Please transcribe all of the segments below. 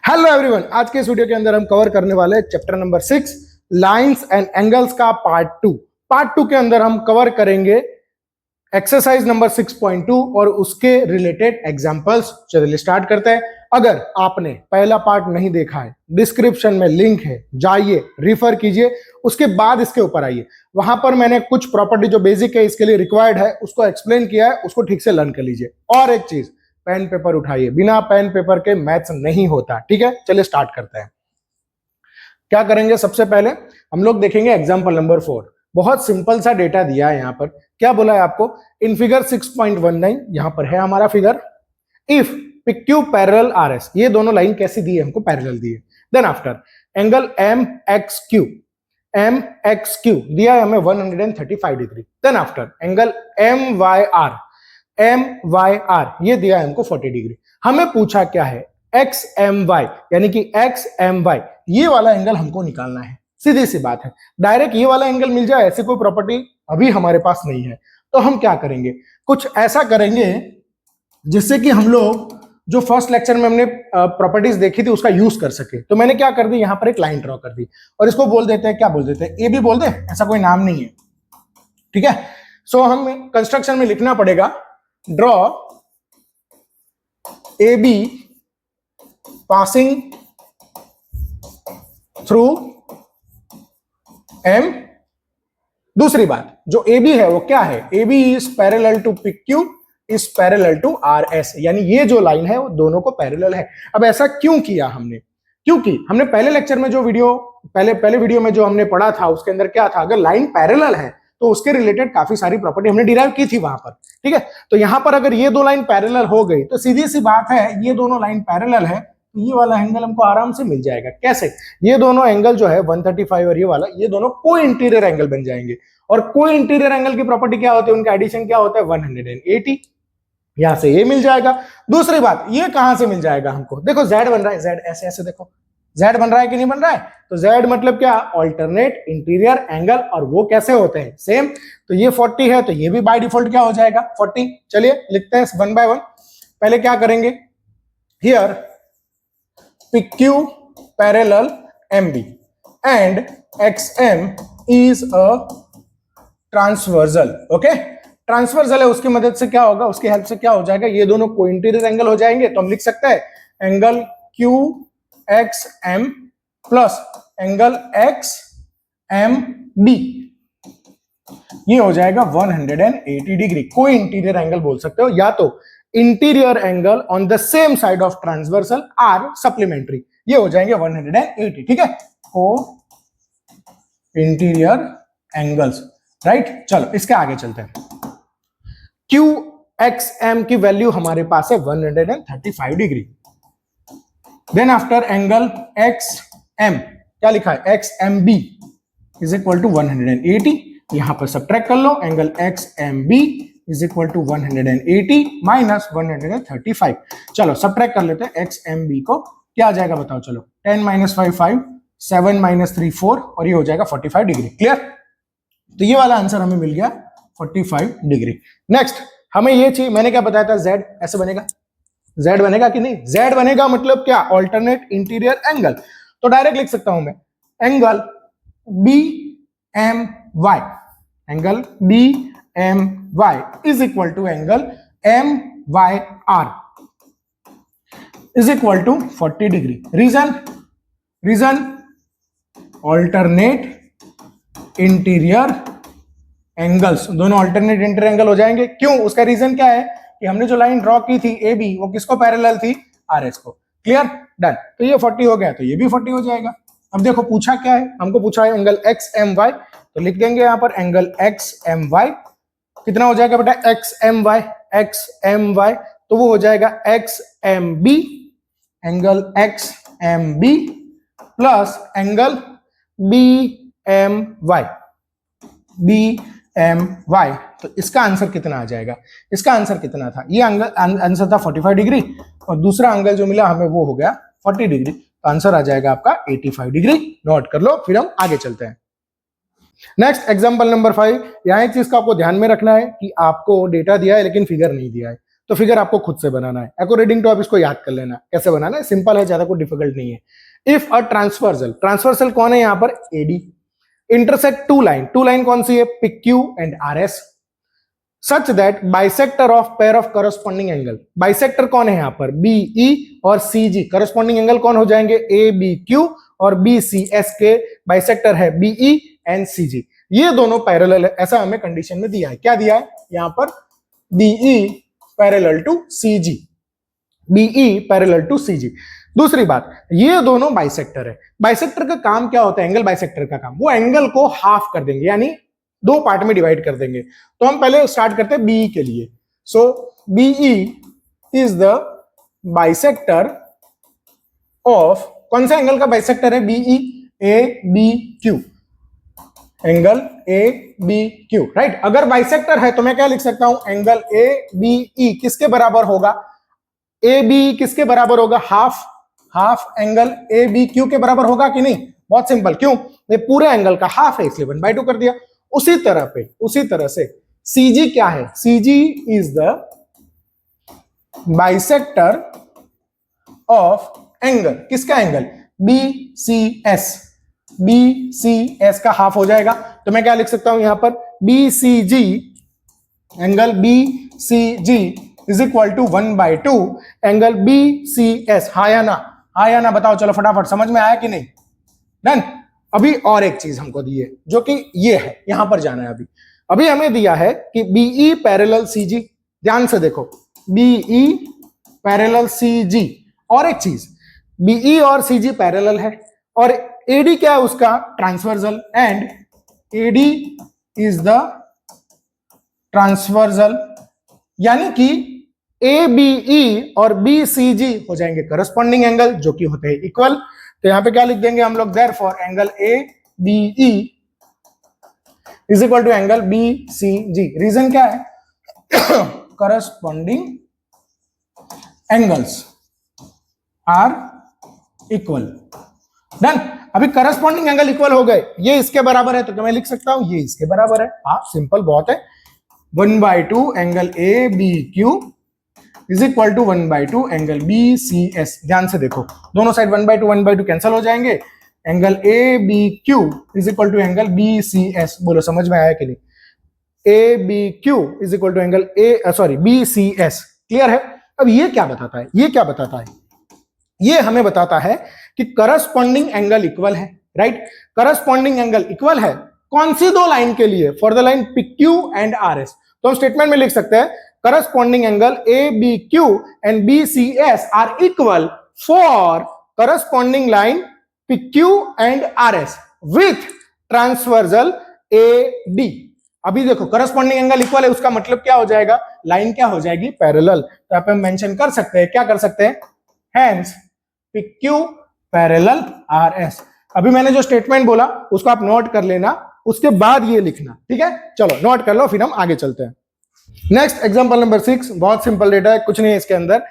Hello everyone, आज के इस वीडियो के अंदर हम कवर करने वाले हैं chapter number 6 lines and angles का पार्ट टू के अंदर हम कवर करेंगे एक्सरसाइज नंबर 6.2 और उसके रिलेटेड एग्जांपल्स। चलिए स्टार्ट करते हैं। अगर आपने पहला पार्ट नहीं देखा है, डिस्क्रिप्शन में लिंक है, जाइए रिफर कीजिए, उसके बाद इसके ऊपर आइए। वहां पर मैंने कुछ प्रॉपर्टी जो बेसिक है इसके लिए रिक्वायर्ड है उसको एक्सप्लेन किया है, उसको ठीक से लर्न कर लीजिए। और एक चीज, पेन पेपर उठाइए, बिना पेन पेपर के मैथ्स नहीं होता, ठीक है। चलिए स्टार्ट करते हैं। क्या करेंगे, सबसे पहले हम लोग देखेंगे एग्जांपल नंबर 4। बहुत सिंपल सा डेटा दिया है यहाँ पर। क्या बोला है आपको, इन फिगर 6.19 यहां पर है हमारा figure, if PQ parallel RS, ये दोनों लाइन कैसी दी है, हमको पैरेलल दी है। देन आफ्टर एंगल MXQ दिया है हमें 135 degree. Then after angle MYR ये दिया है हमको 40 डिग्री। हमें पूछा क्या है, XMY, यानी कि XMY ये वाला एंगल हमको निकालना है। सीधी सी बात है, डायरेक्ट ये वाला एंगल मिल जाए ऐसी कोई प्रॉपर्टी अभी हमारे पास नहीं है। तो हम क्या करेंगे, कुछ ऐसा करेंगे जिससे कि हम लोग जो फर्स्ट लेक्चर में हमने प्रॉपर्टीज देखी थी उसका यूज कर सके। तो मैंने क्या कर दी, यहां पर एक लाइन ड्रॉ कर दी और इसको बोल देते हैं, क्या बोल देते हैं, ए बी बोल दे, ऐसा कोई नाम नहीं है, ठीक है। सो हम कंस्ट्रक्शन में लिखना पड़ेगा, draw A B passing through M. दूसरी बात, जो ए बी है वो क्या है, A B is parallel to PQ is parallel to RS, यानी ये जो लाइन है वो दोनों को पैरेलल है। अब ऐसा क्यों किया हमने, क्योंकि हमने पहले लेक्चर में जो वीडियो पहले वीडियो में जो हमने पढ़ा था उसके अंदर क्या था, अगर लाइन पैरेलल है तो उसके रिलेटेड काफी सारी प्रॉपर्टी हमने डिराइव की थी वहां पर, ठीक है। तो यहां पर अगर ये दो लाइन पैरेलल हो गई तो सीधी सी बात है, ये दोनों लाइन पैरेलल है तो ये वाला एंगल हमको आराम से मिल जाएगा। कैसे, ये दोनों एंगल जो है 135 और ये वाला, ये दोनों को इंटीरियर एंगल बन जाएंगे। और को इंटीरियर एंगल की प्रॉपर्टी क्या होती है, उनका एडिशन क्या होता है, 180। यहां से ये मिल जाएगा। दूसरी बात, ये कहां से मिल जाएगा हमको, देखो Z बन रहा है, Z ऐसे ऐसे देखो, Z बन रहा है कि नहीं बन रहा है। तो Z मतलब क्या, ऑल्टरनेट इंटीरियर एंगल, और वो कैसे होते हैं, सेम। तो ये 40 है तो ये भी बाय डिफॉल्ट क्या हो जाएगा, 40। चलिए लिखते हैं वन बाय वन। पहले क्या करेंगे, here PQ parallel MB and XM is a transversal. Okay, transversal है, उसकी मदद से क्या होगा, उसकी हेल्प से क्या हो जाएगा, ये दोनों कोइंटीरियर एंगल हो जाएंगे। तो हम लिख सकते हैं angle QXM plus angle XMB, ये हो जाएगा 180 डिग्री। कोई इंटीरियर एंगल बोल सकते हो, या तो interior angle on the same side of transversal are supplementary, ये हो जाएंगे 180, ठीक है। को इंटीरियर एंगल्स, राइट। चलो इसके आगे चलते हैं। QXM की वैल्यू हमारे पास है 135 degree. Then after angle XM, क्या लिखा है, XMB इज इक्वल टू 180। यहां पर सब्ट्रैक्ट कर लो, angle XMB is equal to 180 minus 135। चलो सब्ट्रैक्ट कर लेते हैं XMB को, क्या आ जाएगा बताओ, चलो 10 माइनस 5 5, 7 माइनस 3 4, और ये हो जाएगा 45 डिग्री। क्लियर, तो ये वाला आंसर हमें मिल गया 45 डिग्री। नेक्स्ट हमें ये चाहिए, मैंने क्या बताया था, Z ऐसे बनेगा, Z बनेगा कि नहीं, Z बनेगा मतलब क्या, ऑल्टरनेट इंटीरियर एंगल। तो डायरेक्ट लिख सकता हूं मैं angle BMY, angle BMY is equal to angle MYR is equal to 40 degree. Reason alternate interior angles, दोनों अल्टरनेट इंटीरियर एंगल हो जाएंगे। क्यों, उसका रीजन क्या है कि हमने जो लाइन ड्रॉ की थी AB, वो किसको पैरेलल थी, RS को। Clear, done. तो ये 40 हो गया तो ये भी 40 हो जाएगा। अब देखो पूछा क्या है, हमको पूछा है एंगल XMY, तो लिख देंगे यहां पर एंगल XMY कितना हो जाएगा बेटा, XMY तो वो हो जाएगा XMB, angle XMB plus angle BMY। तो इसका आंसर कितना आ जाएगा, इसका आंसर कितना था, ये आंसर था 45 डिग्री, और दूसरा एंगल जो मिला हमें वो हो गया 40 डिग्री। तो आंसर आ जाएगा आपका 85 डिग्री। नोट कर लो, फिर हम आगे चलते हैं। Next example number 5। यहां एक चीज का आपको ध्यान में रखना है कि आपको डेटा दिया है लेकिन फिगर नहीं दिया है। तो फिगर आपको खुद से बनाना है अकॉर्डिंग टू, आप इसको याद कर लेना कैसे बनाना है, सिंपल है, ज्यादा कोई डिफिकल्ट नहीं है। इफ अ ट्रांसवर्सल, ट्रांसवर्सल कौन है यहाँ पर, एडी, इंटरसेक्ट टू लाइन कौन सी है, PQ and RS, such that bisector of pair of corresponding angle, bisector कौन है यहाँ पर, BE और CG, करस्पॉन्डिंग एंगल कौन हो जाएंगे, ABQ और BCS के बाइसेक्टर है BE एंड CG, ये दोनों पैरेलल है, ऐसा हमें कंडीशन में दिया है। क्या दिया है यहाँ पर, BE parallel to CG, BE parallel to CG। दूसरी बात, ये दोनों बाइसेक्टर है, बाइसेक्टर का काम क्या होता है, एंगल बाइसेक्टर का काम, वो एंगल को हाफ कर देंगे, यानी दो पार्ट में डिवाइड कर देंगे। तो हम पहले स्टार्ट करते हैं BE के लिए। सो BE is the bisector of, कौन सा एंगल का बाइसेक्टर है BE, ABQ, angle ABQ, right. अगर बाइसेक्टर है तो मैं क्या लिख सकता हूं, एंगल ABE किसके बराबर होगा, AB किसके बराबर होगा, हाफ एंगल ABQ के बराबर होगा कि नहीं, बहुत सिंपल, क्यों, ये पूरे एंगल का हाफ है इसलिए 1/2 कर दिया। उसी तरह से CG क्या है, CG is the bisector of angle, किसका एंगल, BCS, BCS का हाफ हो जाएगा। तो मैं क्या लिख सकता हूं यहां पर, BCG, angle BCG is equal to 1/2 angle BCS, हाँ या ना बताओ, चलो फटाफट, समझ में आया कि नहीं, डन। अभी और एक चीज हमको दी है जो कि ये है, यहां पर जाना है। अभी हमें दिया है कि BE पैरेलल CG, ध्यान से देखो, BE पैरेलल CG, और एक चीज, BE और CG पैरेलल है, और AD क्या है उसका, transversal, and AD is the transversal, यानी कि ABE और BCG हो जाएंगे करस्पॉन्डिंग एंगल जो कि होते हैं इक्वल। तो यहां पे क्या लिख देंगे हम लोग, therefore angle ABE is equal to angle BCG। Reason क्या है, corresponding angles are equal, done. अभी करस्पॉन्डिंग एंगल इक्वल हो गए, ये इसके बराबर है तो क्या मैं लिख सकता हूं, ये इसके बराबर है, हाँ सिंपल बहुत है, 1/2 angle ABQ is equal to 1/2 angle BCS। ध्यान से देखो, दोनों साइड 1/2 कैंसिल हो जाएंगे, angle ABQ is equal to angle BCS, बोलो समझ में आया कि नहीं, ABQ is equal to angle BCS, clear है। अब ये क्या बताता है, ये हमें बताता है कि करस्पॉन्डिंग एंगल इक्वल है, राइट। करस्पॉन्डिंग एंगल इक्वल है कौन सी दो लाइन के लिए, for the line PQ and RS। तो हम स्टेटमेंट में लिख सकते हैं, corresponding angle ABQ and BCS are equal for corresponding line PQ and RS with transversal AD। अभी देखो करस्पॉन्डिंग एंगल इक्वल है, उसका मतलब क्या हो जाएगा, लाइन क्या हो जाएगी, पैरेलल। तो आप मेंशन कर सकते हैं, क्या कर सकते हैं, हेंस PQ पैरेलल RS। अभी मैंने जो स्टेटमेंट बोला उसको आप नोट कर लेना, उसके बाद ये लिखना, ठीक है। चलो नोट कर लो, फिर हम आगे चलते हैं। नेक्स्ट एग्जांपल नंबर 6, बहुत सिंपल डेटा है, कुछ नहीं है इसके अंदर।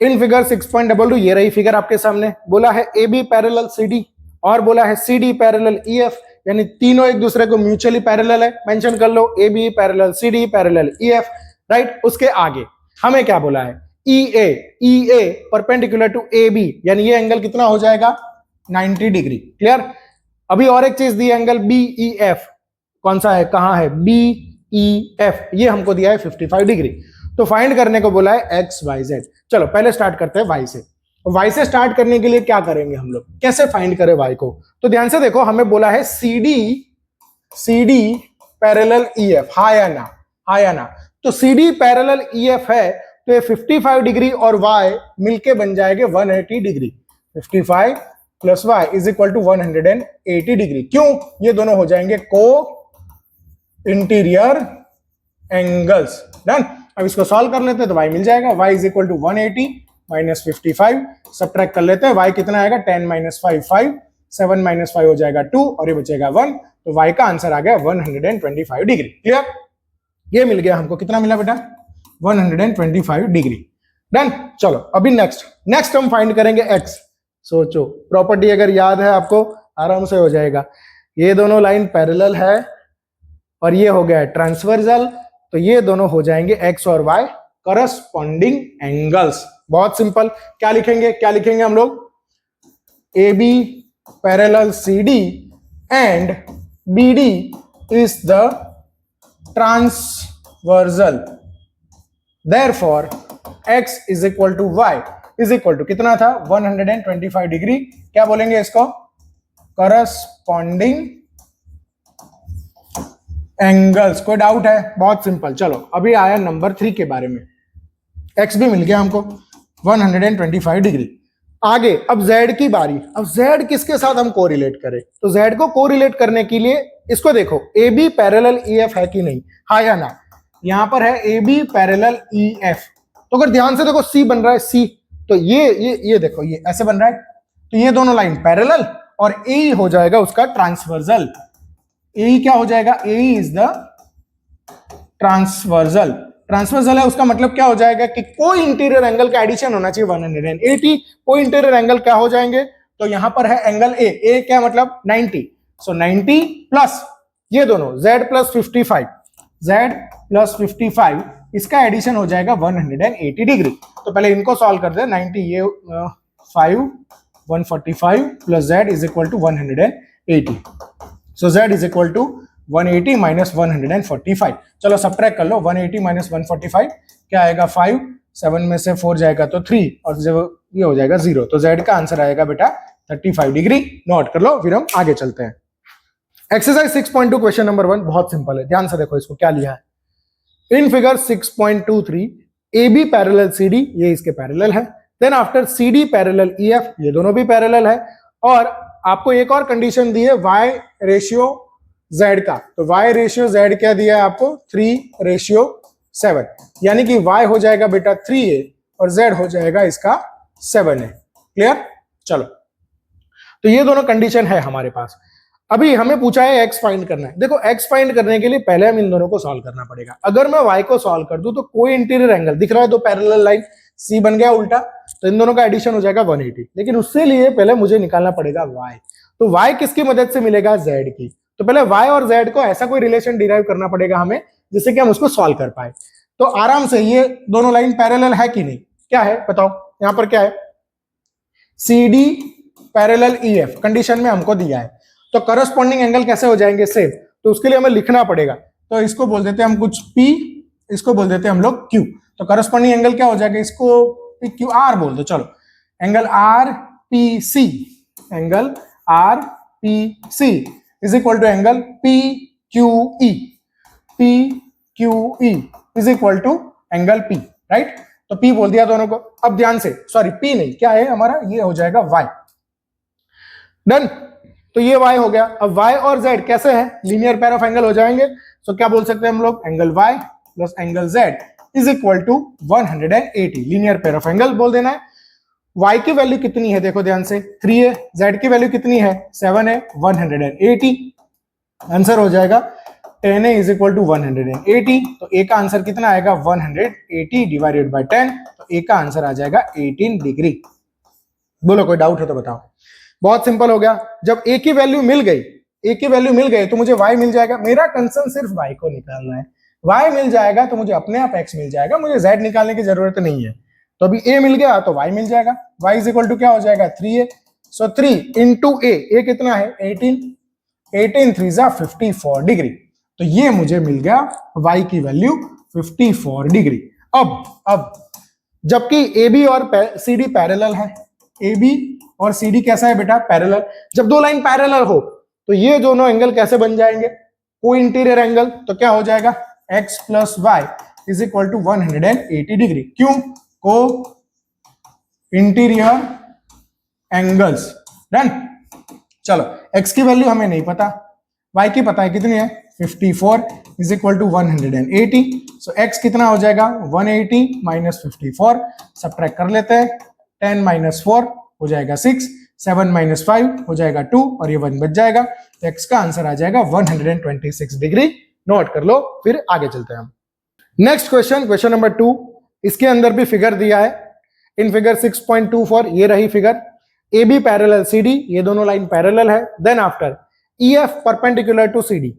इन फिगर 6.22 ये रही फिगर आपके सामने, बोला है AB पैरेलल CD और बोला है CD पैरेलल EF, यानी तीनों एक दूसरे को म्यूचुअली पैरेलल है, मेंशन कर लो, AB parallel CD parallel EF, right. उसके आगे हमें क्या बोला है, EA परपेंडिकुलर टू AB, यानी ये एंगल कितना हो जाएगा, 90 डिग्री, क्लियर। अभी और एक चीज दी है, एंगल BEF, कौन सा है, कहां है, BEF, ये हमको दिया है 55 डिग्री। तो फाइंड करने को बोला है XYZ। चलो पहले स्टार्ट करते हैं Y से। Y से स्टार्ट करने के लिए क्या करेंगे हम लोग, कैसे फाइंड करें Y को, तो ध्यान से देखो, हमें बोला है CD पैरेलल EF, हाँ या ना। तो CD पैरेलल EF है तो ये 55 डिग्री और Y मिलके बन जाएंगे 180 degree, 55 plus Y is equal to 180 degree. क्यों, ये दोनों हो जाएंगे को इंटीरियर एंगल्स, डन। अब इसको सॉल्व कर लेते हैं तो y मिल जाएगा, y is equal to 180 minus 55, subtract कर लेते हैं, y कितना आएगा 10 माइनस 5 5, 7 माइनस 5 हो जाएगा 2 और ये बचेगा 1। तो y का आंसर आ गया 125 डिग्री, क्लियर। ये मिल गया हमको, कितना मिला बेटा, 125 डिग्री, डन। चलो अभी नेक्स्ट हम फाइंड करेंगे x। सोचो, प्रॉपर्टी अगर याद है आपको आराम से हो जाएगा। ये दोनों लाइन पैरेलल है और ये हो गया ट्रांसवर्सल, तो ये दोनों हो जाएंगे x और y करस्पॉन्डिंग एंगल्स। बहुत सिंपल, क्या लिखेंगे हम लोग, A B parallel C D and B D is the transversal, therefore x is equal to y is equal to कितना था 125 डिग्री, क्या बोलेंगे इसको, करस्पॉन्डिंग एंगल्स। कोई डाउट है? बहुत सिंपल। चलो अभी आया नंबर 3 के बारे में, x भी मिल गया हमको 125 डिग्री। आगे अब z की बारी। अब z किसके साथ हम कोरिलेट करें, तो z को कोरिलेट करने के लिए इसको देखो, A B parallel E F है कि नहीं, हाँ या ना। यहां पर है A B parallel E F, तो अगर ध्यान से देखो सी बन रहा है, सी, तो ये देखो ये ऐसे बन रहा है, तो ये दोनों लाइन पैरेलल और ए हो जाएगा उसका ट्रांसवर्सल। ए क्या हो जाएगा, ए इज द ट्रांसवर्सल। ट्रांसवर्सल है उसका मतलब क्या हो जाएगा कि कोई इंटीरियर एंगल का एडिशन होना चाहिए 180। कोई इंटीरियर एंगल क्या हो जाएंगे, तो यहां पर है एंगल ए क्या मतलब 90, सो 90 प्लस ये दोनों z प्लस 55, z प्लस 55 इसका एडिशन हो जाएगा 180 डिग्री। तो पहले इनको सॉल्व कर दे, 90 ये 5 145 plus z is equal to 180, so z is equal to 180 minus 145। चलो सब्ट्रैक्ट कर लो, 180 माइनस 145 क्या आएगा 5, 7 में से 4 जाएगा तो 3 और जब ये हो जाएगा 0, तो z का आंसर आएगा बेटा 35 डिग्री। नोट कर लो, फिर हम आगे चलते हैं। एक्सरसाइज 6.2 क्वेश्चन नंबर 1 बहुत सिंपल है, ध्यान से देखो इसको क्या लिया है। In figure 6.23 A B parallel C D, ये इसके पैरेलल है, then after C D parallel E F, ये दोनों भी पैरेलल है, और आपको एक और कंडीशन दी है y रेशियो z का, तो y रेशियो z क्या दिया है आपको 3:7, यानी कि y हो जाएगा बेटा 3a और z हो जाएगा इसका 7a। क्लियर? चलो तो ये दोनों कंडीशन है हमारे पास। अभी हमें पूछा है x फाइंड करना है। देखो x फाइंड करने के लिए पहले हम इन दोनों को सॉल्व करना पड़ेगा। अगर मैं y को सॉल्व कर दूं तो कोई इंटीरियर एंगल दिख रहा है, दो पैरेलल लाइन c बन गया उल्टा, तो इन दोनों का एडिशन हो जाएगा 180, लेकिन उससे लिए पहले मुझे निकालना पड़ेगा y। तो y किसकी मदद से मिलेगा, z की। तो पहले y और z को ऐसा कोई रिलेशन डिराइव करना पड़ेगा हमें जिससे कि हम उसको सॉल्व कर पाए। तो आराम से, ये दोनों लाइन पैरेलल है कि नहीं, क्या है बताओ, यहां पर क्या है, C D parallel E F condition में हमको दिया है, तो करस्पॉन्डिंग एंगल कैसे हो जाएंगे सेम, तो उसके लिए हमें लिखना पड़ेगा। तो इसको बोल देते हैं हम कुछ P, इसको बोल देते हैं हम लोग Q। तो करस्पॉन्डिंग एंगल क्या हो जाएगा, इसको PQR बोल दो। चलो angle RPC, angle RPC is equal to angle PQE, PQE is equal to angle P, right. तो P बोल दिया दोनों को। अब ध्यान से, सॉरी P नहीं, क्या है हमारा, ये हो जाएगा Y। डन, तो ये y हो गया। अब y और z कैसे है, लीनियर पेयर ऑफ एंगल हो जाएंगे। सो क्या बोल सकते हैं हम लोग, angle y plus angle z is equal to 180, linear pair of angle बोल देना है। y की वैल्यू कितनी है, देखो ध्यान से 3 है, z की वैल्यू कितनी है 7 है, 180, आंसर हो जाएगा 10 इज इक्वल टू 180। तो a का आंसर कितना आएगा 180 डिवाइडेड बाय 10, तो a का आंसर आ जाएगा 18 डिग्री। बोलो कोई डाउट है तो बताओ। बहुत सिंपल हो गया। जब a की वैल्यू मिल गई, a की वैल्यू मिल गई तो मुझे y मिल जाएगा। मेरा कंसर्न सिर्फ y को निकालना है, y मिल जाएगा तो मुझे अपने आप x मिल जाएगा, मुझे z निकालने की जरूरत नहीं है। तो अभी a मिल गया तो y मिल जाएगा, y इज इक्वल टू क्या हो जाएगा 3a, सो 3 इंटू a कितना है 18, 18 3 जा 54 डिग्री। तो ये मुझे मिल गया y की वैल्यू 54 डिग्री। अब जबकि AB और CD पैरेलल है, AB और CD कैसा है बेटा पैरेलल। जब दो लाइन पैरेलल हो तो ये दोनों एंगल कैसे बन जाएंगे, कोई इंटीरियर एंगल, तो क्या हो जाएगा x plus Y is equal to 180 degree. क्यों, को इंटीरियर एंगल्स। डन। चलो x की वैल्यू हमें नहीं पता, y की पता है, कितनी है 54 is equal to 180। So x कितना हो जाएगा 180 माइनस 54, सब्ट्रैक्ट कर लेते हैं, 10 माइनस 4 हो जाएगा 6, 7 माइनस 5 हो जाएगा 2 और ये 1 बच जाएगा। तो x का आंसर आ जाएगा 126 डिग्री। नोट कर लो, फिर आगे चलते हैं हम। नेक्स्ट क्वेश्चन, क्वेश्चन नंबर 2, इसके अंदर भी फिगर दिया है। इन फिगर 6.24 ये रही figure, A B parallel C D, ये दोनों लाइन पैरेलल है। Then after E F perpendicular to C D,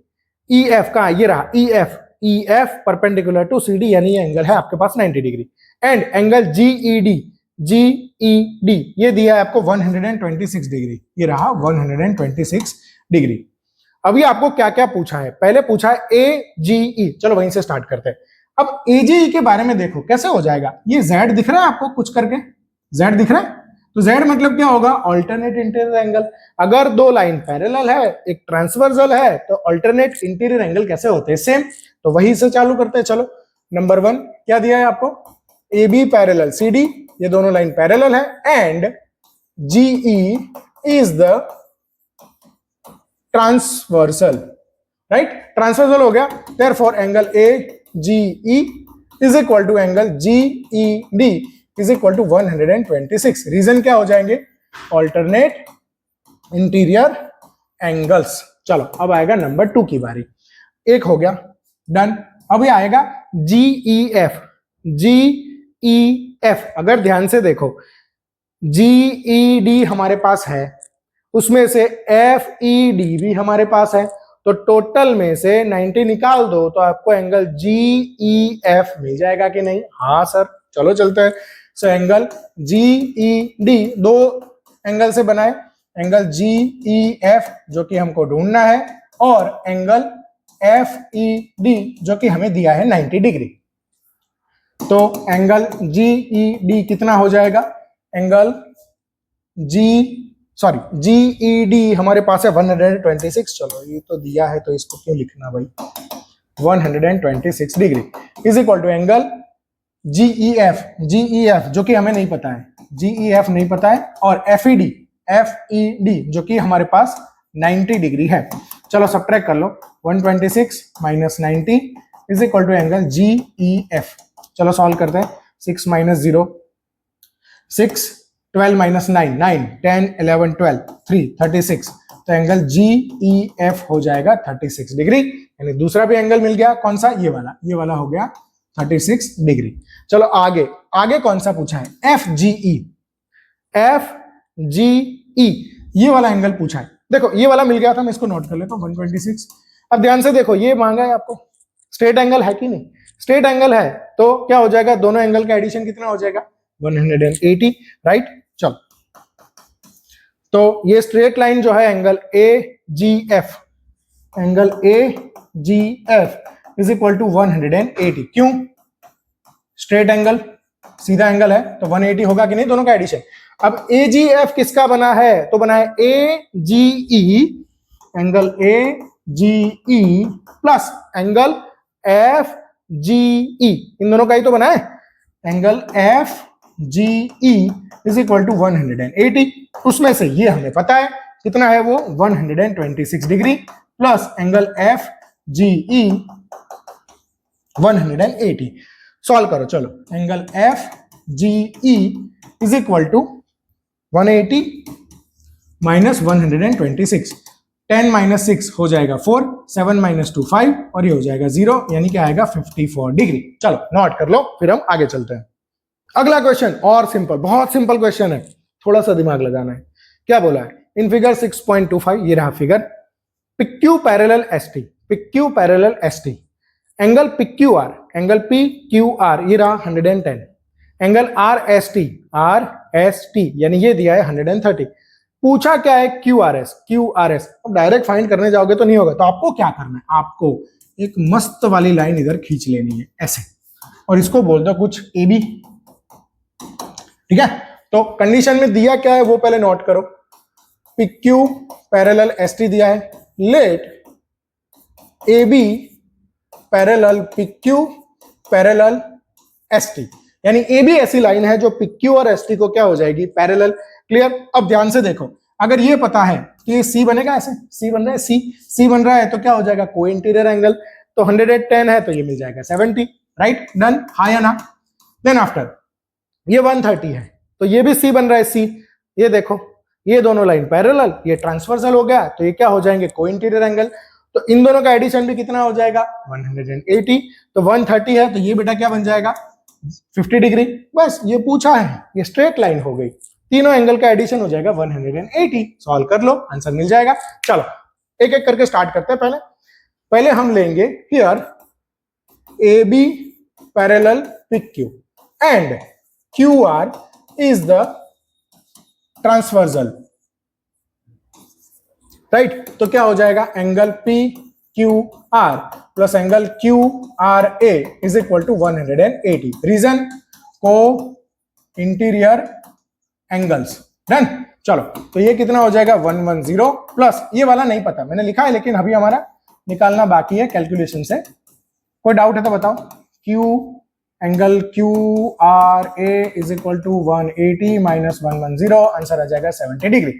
E F का ये रहा, E EF perpendicular to CD, यानी ये एंगल है आपके पास 90 डिग्री। एंड एंगल GED ये दिया है आपको 126 डिग्री, ये रहा 126 डिग्री। अभी आपको क्या क्या पूछा है, पहले पूछा है AGE, चलो वहीं से स्टार्ट करते हैं। अब AGE के बारे में देखो कैसे हो जाएगा, ये Z दिख रहा है आपको कुछ करके, Z दिख रहा है, तो Z मतलब क्या होगा, ऑल्टरनेट इंटीरियर एंगल। अगर दो लाइन पैरेलल है, एक ट्रांसवर्सल है, तो ऑल्टरनेट इंटीरियर एंगल कैसे होते हैं, सेम। तो वही से चालू करते हैं। चलो नंबर 1 क्या दिया है आपको, AB पैरेलल CD, ये दोनों लाइन पैरेलल है, and GE is the transversal, right, transversal हो गया। Therefore angle AGE is equal to angle GED is equal to 126। Reason क्या हो जाएंगे, ऑल्टरनेट इंटीरियर एंगल्स। चलो अब आएगा नंबर 2 की बारी, एक हो गया डन। अभी आएगा GEF। GEF अगर ध्यान से देखो, GED हमारे पास है, उसमें से FED भी हमारे पास है, तो टोटल में से 90 निकाल दो तो आपको एंगल GEF मिल जाएगा कि नहीं, हाँ सर, चलो चलते हैं। सो एंगल GED दो एंगल से बनाए, एंगल GEF जो कि हमको ढूंढना है, और एंगल FED जो कि हमें दिया है 90 डिग्री। तो एंगल GED कितना हो जाएगा, एंगल GED हमारे पास है 126। चलो ये तो दिया है तो इसको क्यों लिखना भाई, 126 degree is equal to angle GEF जो कि हमें नहीं पता है, GEF नहीं पता है, और FED जो कि हमारे पास 90 डिग्री है। चलो सब्ट्रैक्ट कर लो, 126 minus 90 is equal to angle GEF। चलो सॉल्व करते हैं, 6 माइनस 0 6, 12 माइनस 9 9, 10 11 12 3 36। तो एंगल GEF हो जाएगा 36 डिग्री, यानी दूसरा भी एंगल मिल गया, कौन सा, ये वाला हो गया 36 डिग्री। चलो आगे आगे कौन सा पूछा है, FGE ये वाला एंगल पूछा है। देखो ये वाला मिल गया था, मैं इसको नोट कर लेता हूं 126। अब ध्यान से देखो, ये मांगा है आपको, स्ट्रेट एंगल है कि नहीं, स्ट्रेट एंगल है, तो क्या हो जाएगा, दोनों एंगल का एडिशन कितना हो जाएगा, 180, राइट। चलो तो ये स्ट्रेट लाइन जो है angle AGF is equal to 180। क्यों, स्ट्रेट एंगल सीधा एंगल है तो 180 होगा कि नहीं, दोनों का एडिशन। अब AGF किसका बना है, तो बना है AGE, angle AGE plus angle FGE, इन दोनों का ही तो बना है, angle FGE is equal to 180। उसमें से ये हमें पता है कितना है, वो 126 degree plus angle FGE 180। Solve करो, चलो angle FGE is equal to 180 minus 126, 10 minus 6 हो जाएगा 4, 7 माइनस 2 5, और ये हो जाएगा 0, यानी कि आएगा 54 डिग्री। चलो नोट कर लो, फिर हम आगे चलते हैं। अगला क्वेश्चन और सिंपल, बहुत सिंपल क्वेश्चन है, थोड़ा सा दिमाग लगाना है। क्या बोला है, इन फिगर 6.25 ये रहा figure, PQ parallel ST, angle PQR, angle PQR ये रहा 110, एंगल RST यानी ये दिया है 130। पूछा क्या है, QRS। अब डायरेक्ट फाइंड करने जाओगे तो नहीं होगा, तो आपको क्या करना है, आपको एक मस्त वाली लाइन इधर खींच लेनी है ऐसे, और इसको बोल दो कुछ AB, ठीक है। तो कंडीशन में दिया क्या है वो पहले नोट करो, PQ पैरेलल ST दिया है, let AB parallel PQ parallel ST, यानी AB ऐसी लाइन है जो PQ और ST को क्या हो जाएगी, पैरेलल। क्लियर। अब ध्यान से देखो, अगर ये पता है कि C बनेगा, ऐसे C बन रहा है, C बन रहा है तो क्या हो जाएगा, को इंटीरियर एंगल, तो 110 है तो ये मिल जाएगा 70, राइट, डन, हाँ या ना। देन आफ्टर ये 130 है तो ये भी C बन रहा है, C, ये देखो ये दोनों लाइन पैरेलल, ये ट्रांसवर्सल हो गया, तो ये क्या हो जाएंगे, को इंटीरियर एंगल, तो इन दोनों का एडिशन भी कितना हो जाएगा, 180। तो 130 है तो ये बेटा क्या बन जाएगा, 50 डिग्री। बस ये पूछा है, ये स्ट्रेट लाइन हो गई, तीनों एंगल का एडिशन हो जाएगा 180। सॉल्व कर लो, आंसर मिल जाएगा। चलो एक एक करके स्टार्ट करते हैं। पहले हम लेंगे here AB parallel PQ and QR is the transversal, right. तो क्या हो जाएगा, angle PQR plus angle QRA is equal to 180। Reason, co interior angles. Done. चलो, तो ये कितना हो जाएगा 110 प्लस, ये वाला नहीं पता मैंने लिखा है लेकिन अभी हमारा निकालना बाकी है कैलकुलेशन से। कोई डाउट है तो बताओ। Q angle QRA is equal to 180 minus 110, answer आ जाएगा 70 डिग्री।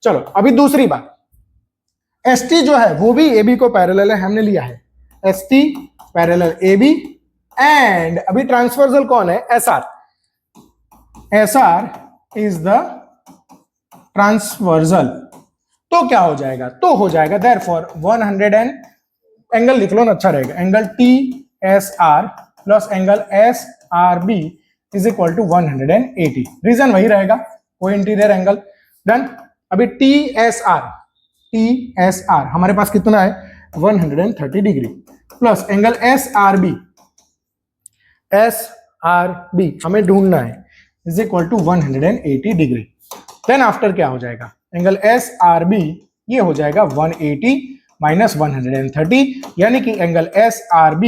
चलो अभी दूसरी बात, ST जो है वो भी AB को पैरेलल है, हमने लिया है ST पैरेलल AB एंड अभी ट्रांसवर्सल कौन है, SR। SR is the transversal. तो क्या हो जाएगा, तो हो जाएगा देयरफॉर 100 एंड एंगल लिख लो ना, अच्छा रहेगा, angle TSR plus angle SRB is equal to 180। Reason वही रहेगा, कोई इंटीरियर एंगल। डन। अभी TSR हमारे पास कितना है 130 डिग्री प्लस एंगल SRB हमें ढूंढना है is equal to 180 degree. Then after क्या हो जाएगा, एंगल SRB ये हो जाएगा 180 माइनस 130, यानी कि एंगल SRB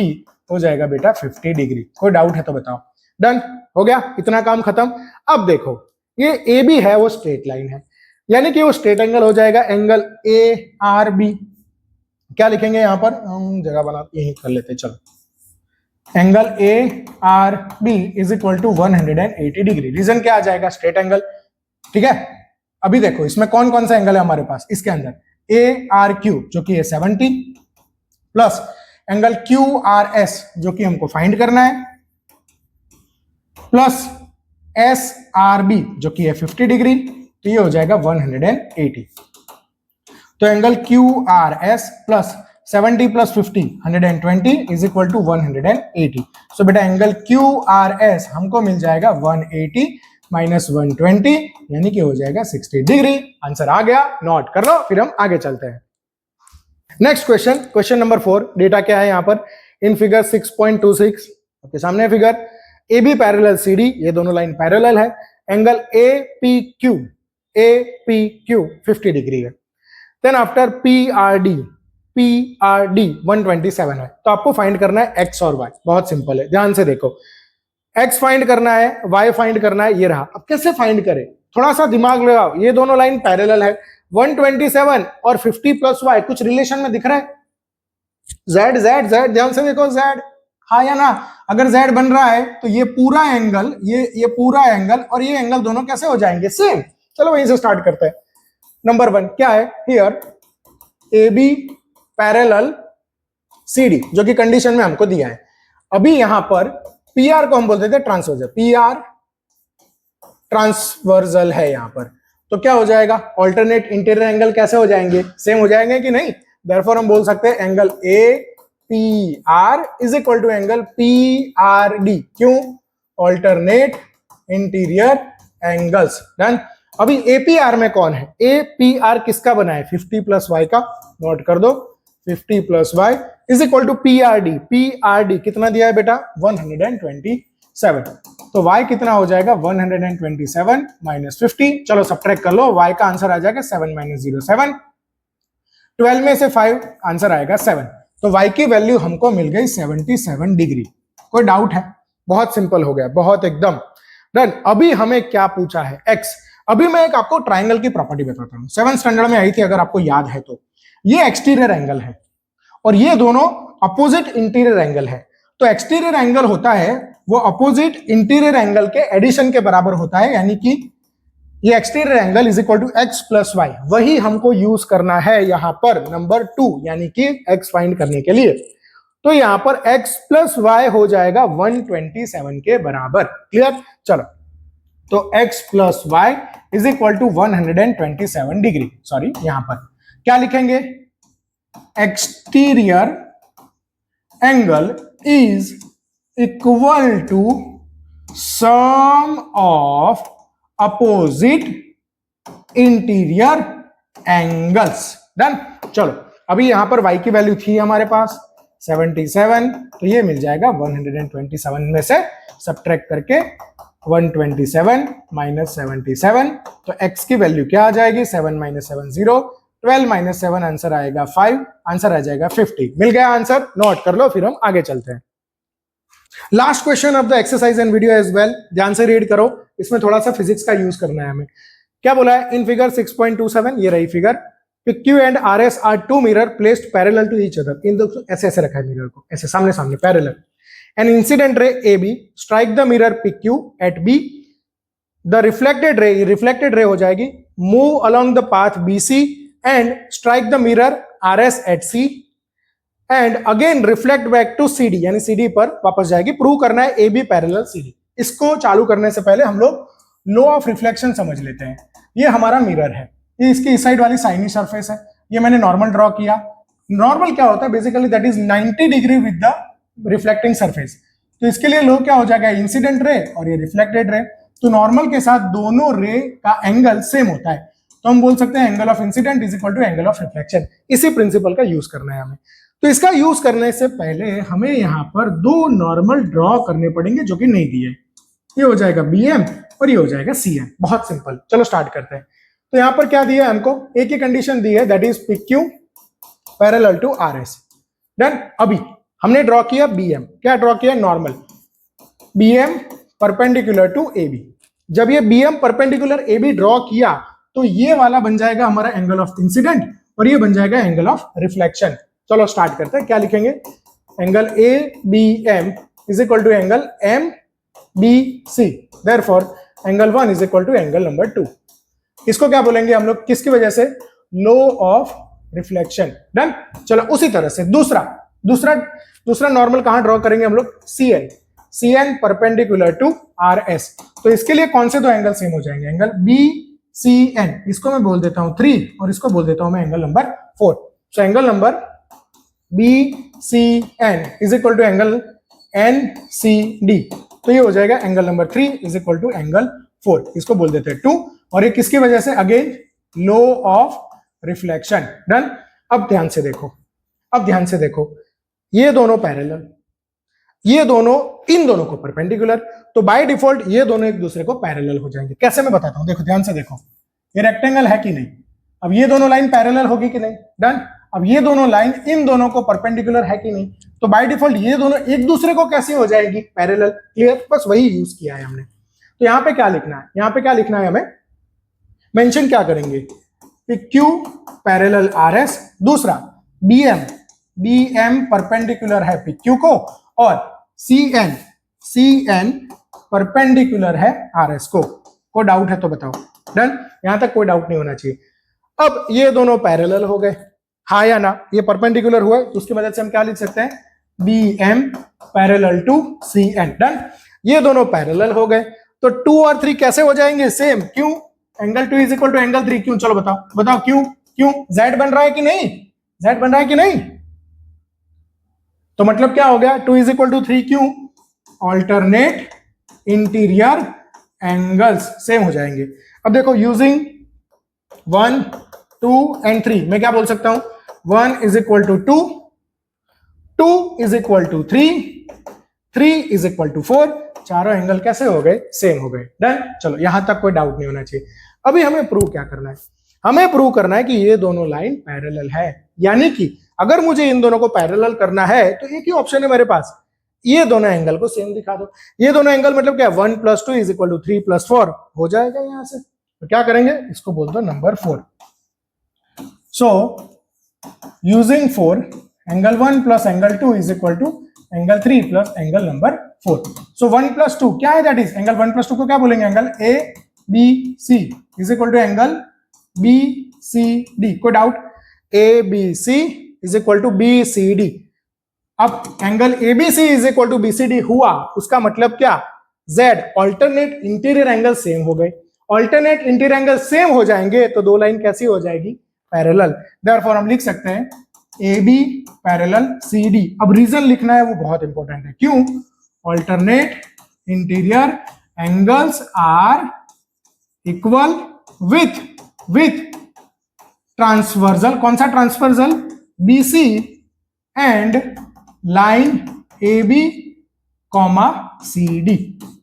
हो जाएगा बेटा 50 डिग्री। कोई डाउट है तो बताओ। डन हो गया, इतना काम खत्म। अब देखो ये AB है वो स्ट्रेट लाइन है, यानी कि वो स्ट्रेट एंगल हो जाएगा एंगल ARB। क्या लिखेंगे यहां पर, हम जगह बना यही कर लेते हैं। चलो, angle ARB is equal to 180 degree. Reason क्या आ जाएगा, स्ट्रेट एंगल। ठीक है, अभी देखो इसमें कौन कौन सा एंगल है हमारे पास, इसके अंदर ARQ जो कि है 70 प्लस एंगल QRS जो कि हमको फाइंड करना है प्लस SRB जो कि है 50 डिग्री, तो ये हो जाएगा 180। तो angle QRS plus 70 plus 50 120 is equal to 180। So बेटा एंगल QRS हमको मिल जाएगा 180 माइनस 120, यानी कि हो जाएगा 60 डिग्री। आंसर आ गया, नोट कर लो, फिर हम आगे चलते हैं। Next question, question number 4। Data क्या है यहां पर, इन फिगर 6.26 आपके सामने फिगर, AB पैरेलल CD, ये दोनों लाइन पैरेलल है, एंगल APQ 50 डिग्री है। देन आफ्टर PRD 127 है। तो आपको फाइंड करना है X और Y, बहुत सिंपल है, ध्यान से देखो। X फाइंड करना है, Y फाइंड करना है, ये रहा। अब कैसे फाइंड करें, थोड़ा सा दिमाग लगाओ। ये दोनों लाइन पैरेलल है, 127 और 50 प्लस Y कुछ रिलेशन में दिख रहा है। Z Z Z, ध्यान से देखो, Z हाँ या ना। अगर Z बन रहा है तो ये पूरा एंगल, ये पूरा एंगल और ये एंगल दोनों कैसे हो जाएंगे, सेम। चलो वहीं से स्टार्ट करते हैं। नंबर 1 क्या है, हियर AB पैरेलल CD जो कि कंडीशन में हमको दिया है। अभी यहां पर PR को हम बोलते थे ट्रांसवर्सल, PR ट्रांसवर्सल है यहां पर। तो क्या हो जाएगा, ऑल्टरनेट इंटीरियर एंगल कैसे हो जाएंगे, सेम हो जाएंगे कि नहीं। देयरफॉर हम बोल सकते हैं angle APR is equal to angle PRD। क्यों, ऑल्टरनेट इंटीरियर एंगल्स। डन। अभी APR में कौन है, APR किसका बना है, 50 प्लस Y का, नोट कर दो, 50 plus Y is equal to PRD। PRD कितना दिया है बेटा, 127। तो Y कितना हो जाएगा, 127 माइनस 50। चलो सब्ट्रैक्ट कर लो, Y का आंसर आ जाएगा 7 माइनस 0 7। 12 में से 5 आंसर आएगा 7। तो Y की वैल्यू हमको मिल गई 77 डिग्री। कोई डाउट है, बहुत सिंपल हो गया, बहुत एकदम डन। अभी हमें क्या पूछा है, X। अभी मैं एक आपको ट्राइंगल की प्रॉपर्टी बताता हूं, 7th स्टैंडर्ड में आई थी अगर आपको याद है तो। ये एक्सटीरियर एंगल है और ये दोनों अपोजिट इंटीरियर एंगल है। तो एक्सटीरियर एंगल होता है वो अपोजिट इंटीरियर एंगल के एडिशन के बराबर होता है, यानी कि ये exterior angle is equal to X plus Y। वही हमको यूज करना है यहां पर नंबर 2, यानी कि X फाइंड करने के लिए। तो यहां पर X प्लस Y हो जाएगा 127 के बराबर। क्लियर। चलो, तो X plus Y is equal to 127 degree. Sorry, यहां पर क्या लिखेंगे, exterior angle is equal to sum of opposite interior angles. Done. चलो, अभी यहां पर Y की वैल्यू थी हमारे पास 77, तो ये मिल जाएगा 127 में से सब्ट्रैक्ट करके 127 माइनस 77, तो x की वैल्यू क्या आ जाएगी, 7 माइनस 7 0, 12 माइनस 7 आंसर आएगा 5, आंसर आ जाएगा 50। मिल गया आंसर, नोट कर लो, फिर हम आगे चलते हैं। Last question of the exercise and video as well, ध्यान से रीड करो, इसमें थोड़ा सा फिजिक्स का यूज करना है हमें। क्या बोला है, इन फिगर 6.27, ये रही figure, PQ and RS are two mirror placed parallel to each other, इन दो ऐसे ऐसे रखा है मिरर को, ऐसे सामने सामने parallel. An incident ray AB strike the mirror PQ at B, the reflected ray हो जाएगी, move along the path BC and strike the mirror RS at C and again reflect back to CD, यानी CD पर वापस जाएगी। Prove करना है AB parallel CD। इसको चालू करने से पहले हम लोग लॉ ऑफ रिफ्लेक्शन समझ लेते हैं। ये हमारा मिरर है, ये इसकी इस साइड वाली साइनी सरफेस है, ये मैंने नॉर्मल ड्रॉ किया। नॉर्मल क्या होता है, basically that is 90 degree with the reflecting surface. तो इसके लिए लो क्या हो जाएगा, इंसिडेंट रे और ये रिफ्लेक्टेड रे। तो नॉर्मल के साथ दोनों रे का एंगल सेम होता है, तो हम बोल सकते हैं angle of incident is equal to angle of reflection. इसी प्रिंसिपल का यूज करना है हमें। तो इसका यूज करने से पहले हमें यहाँ पर दो नॉर्मल ड्रॉ करने पड़ेंगे जो कि नहीं दिए। ये हो जाएगा BM और ये हो जाएगा CM। बहुत सिंपल, चलो स्टार्ट करते हैं। तो यहां पर क्या दिया है हमको, एक ही कंडीशन दी है, that is PQ parallel to RS। Done. अभी हमने ड्रॉ किया BM, क्या ड्रॉ किया, normal BM perpendicular to AB। जब ये BM परपेंडिकुलर AB ड्रॉ किया तो ये वाला बन जाएगा हमारा एंगल ऑफ इंसिडेंट और ये बन जाएगा एंगल ऑफ रिफ्लेक्शन। चलो स्टार्ट करते हैं, क्या लिखेंगे, angle ABM is equal to angle MBC, therefore angle 1 is equal to angle number 2। इसको क्या बोलेंगे हम लोग, किसकी वजह से, लॉ ऑफ रिफ्लेक्शन। डन। चलो उसी तरह से दूसरा नॉर्मल कहां ड्रॉ करेंगे हम लोग, CN परपेंडिकुलर टू RS। तो इसके लिए कौन से दो एंगल सेम हो जाएंगे, एंगल BCN, इसको मैं बोल देता हूं 3 और इसको बोल देता हूं मैं angle number 4। So angle number BCN is equal to angle NCD, तो ये हो जाएगा angle number 3 is equal to angle 4, इसको बोल देते हैं 2। और ये किसकी वजह से, again law of reflection. Done. अब ध्यान से देखो, ये दोनों पैरेलल, ये दोनों इन दोनों को परपेंडिकुलर, तो बाय डिफॉल्ट ये दोनों एक दूसरे को पैरेलल हो जाएंगे। कैसे, मैं बताता हूं, देखो ध्यान से देखो, ये रेक्टेंगल है कि नहीं, अब ये दोनों लाइन पैरेलल होगी कि नहीं। डन। अब ये दोनों लाइन इन दोनों को परपेंडिकुलर है कि नहीं, तो बाय डिफॉल्ट ये दोनों एक दूसरे को कैसे हो जाएगी, पैरेलल। क्लियर, बस वही यूज किया है हमने। तो यहां पे क्या लिखना है, हमें मेंशन क्या करेंगे, PQ पैरेलल RS, दूसरा BM परपेंडिकुलर है PQ को, और CN परपेंडिकुलर है RS को। कोई डाउट है तो बताओ। डन। यहां तक कोई डाउट नहीं होना चाहिए। अब ये दोनों पैरेलल हो गए, हाँ या ना, ये परपेंडिकुलर हुआ, तो उसकी मदद से हम क्या लिख सकते हैं, BM parallel to CN। Done. ये दोनों पैरेलल हो गए, तो 2 और 3 कैसे हो जाएंगे, सेम। क्यों, angle 2 is equal to angle 3, क्यों, चलो बताओ क्यों Z बन रहा है कि नहीं, तो मतलब क्या हो गया, 2 इज इक्वल टू 3, क्यों, ऑल्टरनेट इंटीरियर एंगल्स सेम हो जाएंगे। अब देखो, यूजिंग 1, 2 एंड 3, मैं क्या बोल सकता हूं, 1 is equal to 2, 2 is equal to 3, 3 is equal to 4, चारों एंगल कैसे हो गए, सेम हो गए। डन। चलो यहां तक कोई डाउट नहीं होना चाहिए। अभी हमें प्रूव क्या करना है, हमें प्रूव करना है कि ये दोनों लाइन पैरेलल है, यानी कि अगर मुझे इन दोनों को पैरेलल करना है तो एक ही ऑप्शन है मेरे पास, ये दोनों एंगल को सेम दिखा दो। ये दोनों एंगल मतलब क्या, 1 + 2 इज इक्वल टू 3 + 4 हो जाएगा यहां से। तो क्या करेंगे, इसको बोल दो number 4। So using 4, angle 1 + angle 2 is equal to angle 3 + angle number 4। So 1 + 2 क्या है, दैट इज एंगल 1 + 2 को क्या बोलेंगे, angle ABC is equal to angle BCD। कोई doubt, ABC is equal to BCD। अब angle ABC is equal to BCD हुआ, उसका मतलब क्या, Z alternate interior angle same हो गए। ऑल्टरनेट इंटीरियर एंगल सेम हो जाएंगे तो दो लाइन कैसी हो जाएगी, पैरेलल। देयरफॉर हम लिख सकते हैं AB पैरेलल CD। अब रीजन लिखना है, वो बहुत इंपॉर्टेंट है। क्यों, alternate interior angles are equal with transversal. कौन सा transversal, BC and line A B comma C D.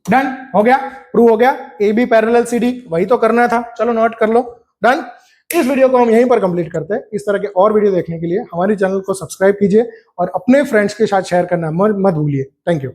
Done, हो गया, प्रूव हो गया। A B parallel C D, वही तो करना था, चलो नोट कर लो। डन। इस वीडियो को हम यहीं पर कंप्लीट करते हैं। इस तरह के और वीडियो देखने के लिए हमारे चैनल को सब्सक्राइब कीजिए और अपने फ्रेंड्स के साथ शेयर करना मत भूलिए। Thank you.